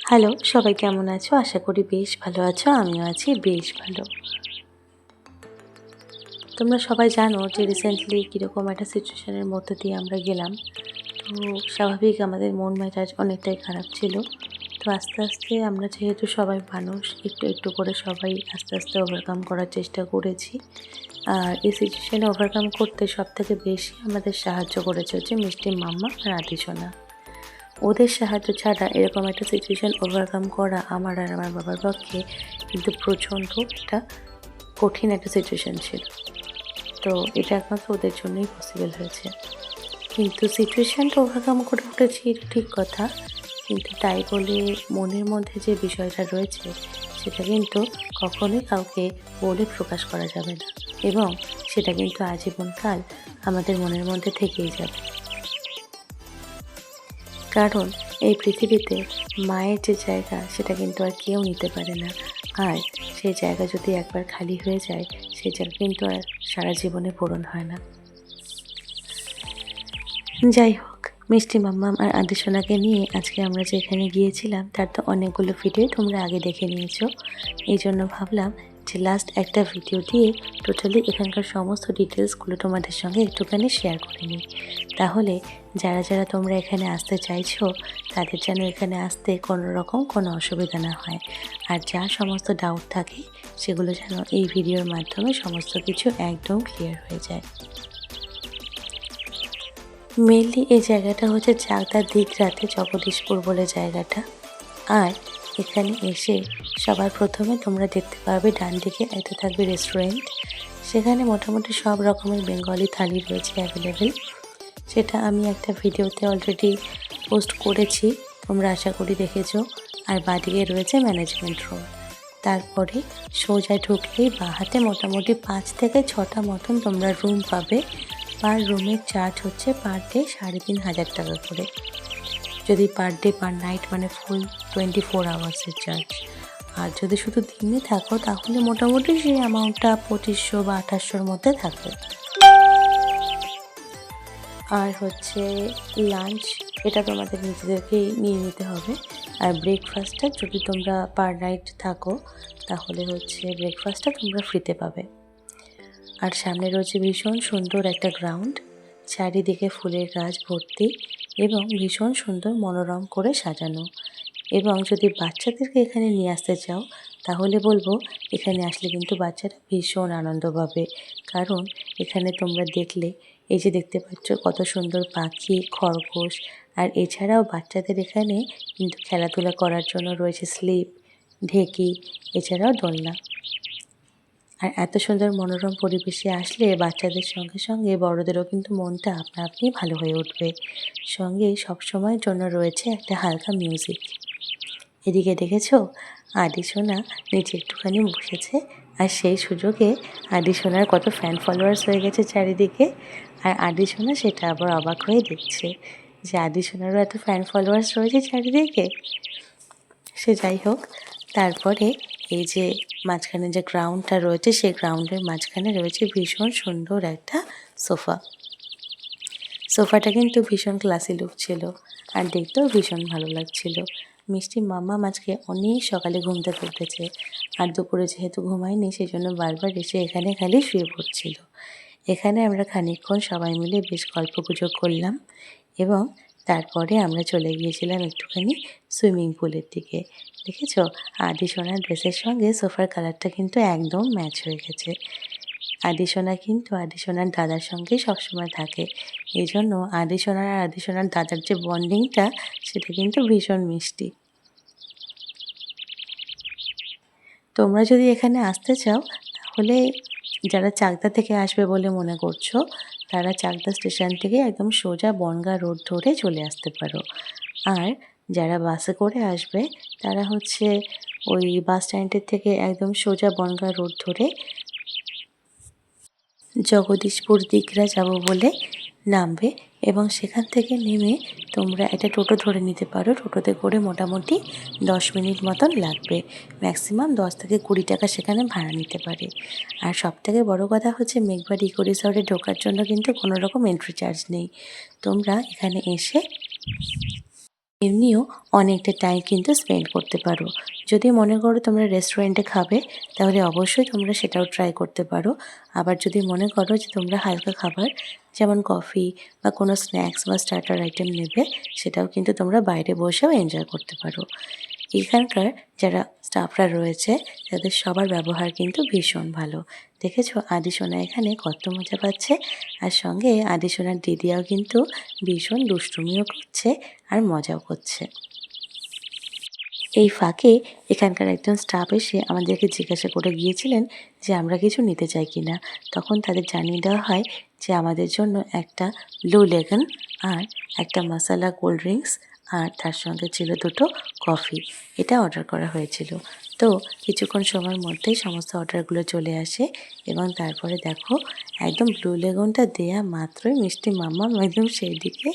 Hello, সবাই কেমন আছো? আশা করি বেশ ভালো আছো। আমিও আছি বেশ ভালো। তোমরা সবাই জানো যে রিসেন্টলি কীরকম একটা সিচুয়েশনের মধ্যে দিয়ে আমরা গেলাম। তো স্বাভাবিক আমাদের মন মেজাজ অনেকটাই খারাপ ছিল। তো আস্তে আস্তে আমরা যেহেতু সবাই মানুষ, একটু একটু করে সবাই আস্তে আস্তে ওভারকাম করার চেষ্টা করেছি। আর এই সিচুয়েশনে ওভারকাম করতে সবথেকে বেশি আমাদের সাহায্য করেছে হচ্ছে মিষ্টি মাম্মা আর আদিসোনা। ওদের সাহায্য ছাড়া এরকম একটা সিচুয়েশন ওভারকাম করা আমার আর আমার বাবার পক্ষে কিন্তু প্রচণ্ড একটা কঠিন একটা সিচুয়েশন ছিল। তো এটা একমাত্র ওদের জন্যই পসিবল হয়েছে। কিন্তু সিচুয়েশানটা ওভারকাম করে উঠেছি এটা ঠিক কথা, কিন্তু তাই বলে মনের মধ্যে যে বিষয়টা রয়েছে সেটা কিন্তু কখনোই কাউকে বলে প্রকাশ করা যাবে না, এবং সেটা কিন্তু আজীবনকাল আমাদের মনের মধ্যে থেকেই যাবে। কারণ এই পৃথিবীতে মায়ের যে জায়গা সেটা কিন্তু আর কেউ নিতে পারে না। আর সেই জায়গা যদি একবার খালি হয়ে যায়, সেই জায়গা কিন্তু আর সারা জীবনে পূরণ হয় না। যাই হোক, মিষ্টি মাম্মাম আর আদিসোনাকে নিয়ে আজকে আমরা যেখানে গিয়েছিলাম তার তো অনেকগুলো ভিডিও তোমরা আগে দেখে নিয়েছো। এই জন্য ভাবলাম যে লাস্ট একটা ভিডিও দিয়ে টোটালি এখানকার সমস্ত ডিটেলসগুলো তোমাদের সঙ্গে একটুখানি শেয়ার করে নিই। তাহলে যারা যারা তোমরা এখানে আসতে চাইছো তাদের যেন এখানে আসতে কোনো রকম কোনো অসুবিধা না হয়। আর যা সমস্ত ডাউট থাকে সেগুলো যেন এই ভিডিওর মাধ্যমে সমস্ত কিছু একদম ক্লিয়ার হয়ে যায়। মেনলি এই জায়গাটা হচ্ছে চাকদার দিঘরাতে জগদীশপুর বলে জায়গাটা। আর এখানে এসে সবার প্রথমে তোমরা দেখতে পাবে ডান দিকে একটা থাকবে রেস্টুরেন্ট। সেখানে মোটামুটি সব রকমের বেঙ্গলি থালি রয়েছে অ্যাভেলেবেল। সেটা আমি একটা ভিডিওতে অলরেডি পোস্ট করেছি, তোমরা আশা করি দেখেছো। আর বাদিকে রয়েছে ম্যানেজমেন্ট রুম। তারপরে সোজা ঢুকলেই বাঁ হাতে মোটামুটি 5 থেকে 6টা মতন তোমরা রুম পাবে। পার রুমের চার্জ হচ্ছে পার ডে 3,500 টাকা করে। যদি পার ডে পার নাইট মানে ফুল 24 আওয়ার্সের চার্জ। আর যদি শুধু দিনে থাকো তাহলে মোটামুটি সেই অ্যামাউন্টটা 2500 বা 2800-র মধ্যে থাকবে। আর হচ্ছে লাঞ্চ, এটা তোমাদের নিজেদেরকেই নিয়ে নিতে হবে। আর ব্রেকফাস্টটা যদি তোমরা পার নাইট থাকো তাহলে হচ্ছে ব্রেকফাস্টটা তোমরা ফ্রিতে পাবে। আর সামনে রয়েছে ভীষণ সুন্দর একটা গ্রাউন্ড, চারিদিকে ফুলের গাছ ভর্তি এবং ভীষণ সুন্দর মনোরম করে সাজানো। এবং যদি বাচ্চাদেরকে এখানে নিয়ে আসতে চাও তাহলে বলবো এখানে আসলে কিন্তু বাচ্চারা ভীষণ আনন্দ পাবে। কারণ এখানে তোমরা দেখলে এই যে দেখতে পাচ্ছ কত সুন্দর পাখি, খরগোশ, আর এছাড়াও বাচ্চাদের এখানে কিন্তু খেলাধুলা করার জন্য রয়েছে স্লিপ, ঢেকি, এছাড়াও দোলনা। আর এত সুন্দর মনোরম পরিবেশে আসলে বাচ্চাদের সঙ্গে সঙ্গে বড়দেরও কিন্তু মনটা আপনা আপনি ভালো হয়ে উঠবে। সঙ্গে সবসময়ের জন্য রয়েছে একটা হালকা মিউজিক। এদিকে দেখেছো আদিসোনা নিচে একটুখানি বসেছে, আর সেই সুযোগে আদিসোনার কত ফ্যান ফলোয়ার্স হয়ে গেছে চারিদিকে। আর আদিসোনা সেটা আবার অবাক হয়ে দেখছে যে আদিসোনারও এত ফ্যান ফলোয়ার্স রয়েছে চারিদিকে। সে যাই হোক, তারপরে এই যে মাঝখানে যে গ্রাউন্ডটা রয়েছে সেই গ্রাউন্ডের মাঝখানে রয়েছে ভীষণ সুন্দর একটা সোফা। সোফাটা কিন্তু ভীষণ ক্লাসি লুক ছিল আর দেখতেও ভীষণ ভালো লাগছিল। মিষ্টি মাম্মা আজকে অনেক সকালে ঘুম থেকে উঠেছে, আর দুপুরে যেহেতু ঘুমায়নি সেই জন্য বারবার এসে এখানে খালি শুয়ে পড়ছিল। এখানে আমরা খানিকক্ষণ সবাই মিলে বেশ গল্পগুজব করলাম এবং তারপরে আমরা চলে গিয়েছিলাম একটুখানি সুইমিং পুলের দিকে। দেখেছো আদিসোনার ড্রেসের সঙ্গে সোফার কালারটা কিন্তু একদম ম্যাচ হয়ে গেছে। আদিসোনা কিন্তু আদিসোনার দাদার সঙ্গেই সবসময় থাকে, এই জন্য আদিসোনার আর আদিসোনার দাদার যে বন্ডিংটা সেটা কিন্তু ভীষণ মিষ্টি। তোমরা যদি এখানে আসতে চাও তাহলে যারা চাকদা থেকে আসবে বলে মনে করছো তারা চাকদা স্টেশন থেকে একদম সোজা বনগাঁ রোড ধরে চলে আসতে পারো। আর যারা বাসে করে আসবে তারা হচ্ছে ওই বাস স্ট্যান্ডের থেকে একদম সোজা বনগাঁ রোড ধরে জগদীশপুর দিঘরা যাব বলে নামবে এবং সেখান থেকে নেমে তোমরা একটা টোটো ধরে নিতে পারো। টোটোতে করে মোটামুটি 10 মিনিট মতন লাগবে, ম্যাক্সিমাম 10 থেকে 20 টাকা সেখানে ভাড়া নিতে পারে। আর সবথেকে বড় কথা হচ্ছে মেঘবাড়ি ইকো রিসর্টে ঢোকার জন্য কিন্তু কোনো রকম এন্ট্রি চার্জ নেই। তোমরা এখানে এসে এমনিও অনেকটা টাইম কিন্তু স্পেন্ড করতে পারো। যদি মনে করো তোমরা রেস্টুরেন্টে খাবে তাহলে অবশ্যই তোমরা সেটাও ট্রাই করতে পারো। আবার যদি মনে করো যে তোমরা হালকা খাবার যেমন কফি বা কোনো স্ন্যাক্স বা স্টার্টার আইটেম নেবে, সেটাও কিন্তু তোমরা বাইরে বসেও এনজয় করতে পারো। এখানকার যারা স্টাফরা রয়েছে তাদের সবার ব্যবহার কিন্তু ভীষণ ভালো। দেখেছো আদি সোনা এখানে কত মজা পাচ্ছে, আর সঙ্গে আদি সোনার দিদিয়াও কিন্তু ভীষণ দুষ্টুমিও করছে আর মজাও করছে। এই ফাঁকে এখানকার একজন স্টাফ এসে আমাদেরকে জিজ্ঞাসা করে গিয়েছিলেন যে আমরা কিছু নিতে চাই কি না। তখন তাদের জানিয়ে দেওয়া হয় যে আমাদের জন্য একটা ব্লু লেগন আর একটা মশালা কোল্ড ড্রিঙ্কস আর তার সঙ্গে ছিল দুটো কফি, এটা অর্ডার করা হয়েছিল। তো কিছুক্ষণ সময়ের মধ্যেই সমস্ত অর্ডারগুলো চলে আসে এবং তারপরে দেখো একদম ব্লু লেগনটা দেয়া মাত্রই মিষ্টি মাম্মাম একদম সেই দিকে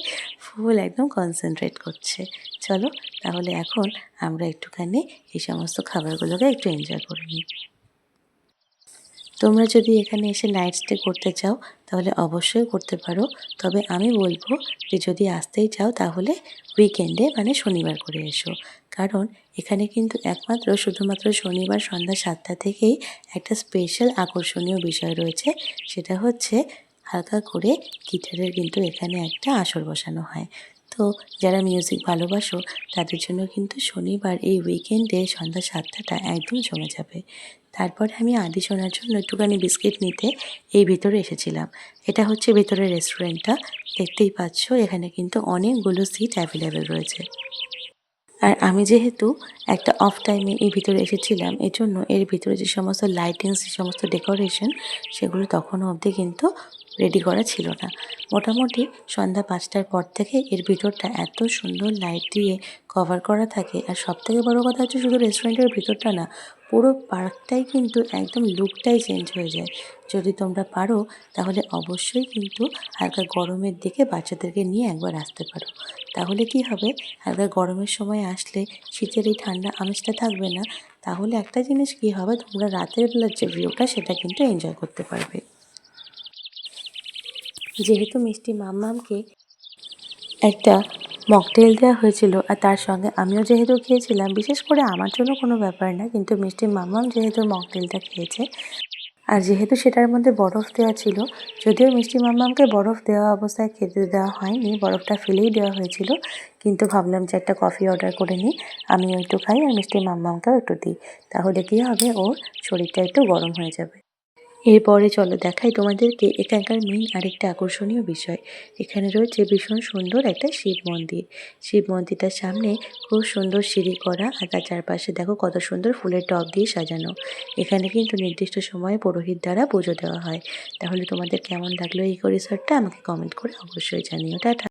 ফুল একদম কনসেন্ট্রেট করছে। চলো তাহলে এখন আমরা একটুখানি এই সমস্ত খাবারগুলোকে একটু এনজয় করে নিই। তোমরা যদি এখানে এসে নাইট স্টে করতে চাও তাহলে অবশ্যই করতে পারো। তবে আমি বলবো যে যদি আসতেই চাও তাহলে উইকেন্ডে মানে শনিবার করে এসো। কারণ এখানে কিন্তু একমাত্র শুধুমাত্র শনিবার সন্ধ্যা ৭টা থেকেই একটা স্পেশাল আকর্ষণীয় বিষয় রয়েছে। সেটা হচ্ছে হালকা করে গিটারের কিন্তু এখানে একটা আসর বসানো হয়। তো যারা মিউজিক ভালোবাসো তাদের জন্য কিন্তু শনিবার এই উইকেন্ডে সন্ধ্যা ৭টাটা একদম জমে যাবে। তারপরে আমি আদি সোনার জন্য একটুখানি বিস্কিট নিতে এই ভিতরে এসেছিলাম। এটা হচ্ছে ভেতরের রেস্টুরেন্টটা। দেখতেই পাচ্ছ এখানে কিন্তু অনেকগুলো সিট অ্যাভেলেবেল রয়েছে। আর আমি যেহেতু একটা অফ টাইমে এই ভিতরে এসেছিলাম, এজন্য এর ভিতরে যে সমস্ত লাইটিংস, যে সমস্ত ডেকোরেশন সেগুলো তখনও অবধি কিন্তু রেডি করা ছিল না। মোটামুটি সন্ধ্যা ৫টার পর থেকে এর ভিতরটা এত সুন্দর লাইট দিয়ে কভার করা থাকে। আর সবথেকে বড় কথা হচ্ছে শুধু রেস্টুরেন্টের ভিতরটা না, পুরো পার্কটাই কিন্তু একদম লুকটাই চেঞ্জ হয়ে যায়। যদি তোমরা পারো তাহলে অবশ্যই কিন্তু হালকা গরমের দিকে বাচ্চাদেরকে নিয়ে একবার আসতে পারো। তাহলে কি হবে, হালকা গরমের সময় আসলে শীতের এই ঠান্ডা আমেজটা থাকবে না। তাহলে একটা জিনিস কি হবে, তোমরা রাতের বেলার যে ভিউটা সেটা কিন্তু এনজয় করতে পারবে। যেহেতু মিষ্টি মাম্মামকে একটা মকটেল দেওয়া হয়েছিল আর তার সঙ্গে আমিও যেহেতু খেয়েছিলাম, বিশেষ করে আমার জন্য কোনো ব্যাপার না, কিন্তু মিষ্টি মাম্মাম যেহেতু মকটেলটা খেয়েছে আর যেহেতু সেটার মধ্যে বরফ দেওয়া ছিল, যদিও মিষ্টি মাম্মামকে বরফ দেওয়া অবস্থায় খেতে দেওয়া হয়নি, বরফটা ফেলেই দেওয়া হয়েছিল, কিন্তু ভাবলাম যে একটা কফি অর্ডার করে নিই, আমিও একটু খাই আর মিষ্টি মাম্মামকেও একটু দিই। তাহলে কী হবে, ওর শরীরটা একটু গরম হয়ে যাবে। এরপরে চলো দেখাই তোমাদেরকে এখানকার মেইন আরেকটা আকর্ষণীয় বিষয়। এখানে রয়েছে ভীষণ সুন্দর একটা শিব মন্দির। শিব মন্দিরটার সামনে খুব সুন্দর সিঁড়ি করা আর তার চারপাশে দেখো কত সুন্দর ফুলের টব দিয়ে সাজানো। এখানে কিন্তু নির্দিষ্ট সময়ে পুরোহিত দ্বারা পুজো দেওয়া হয়। তাহলে তোমাদের কেমন লাগলো এই রিসর্টটা আমাকে কমেন্ট করে অবশ্যই জানিও। টাটা।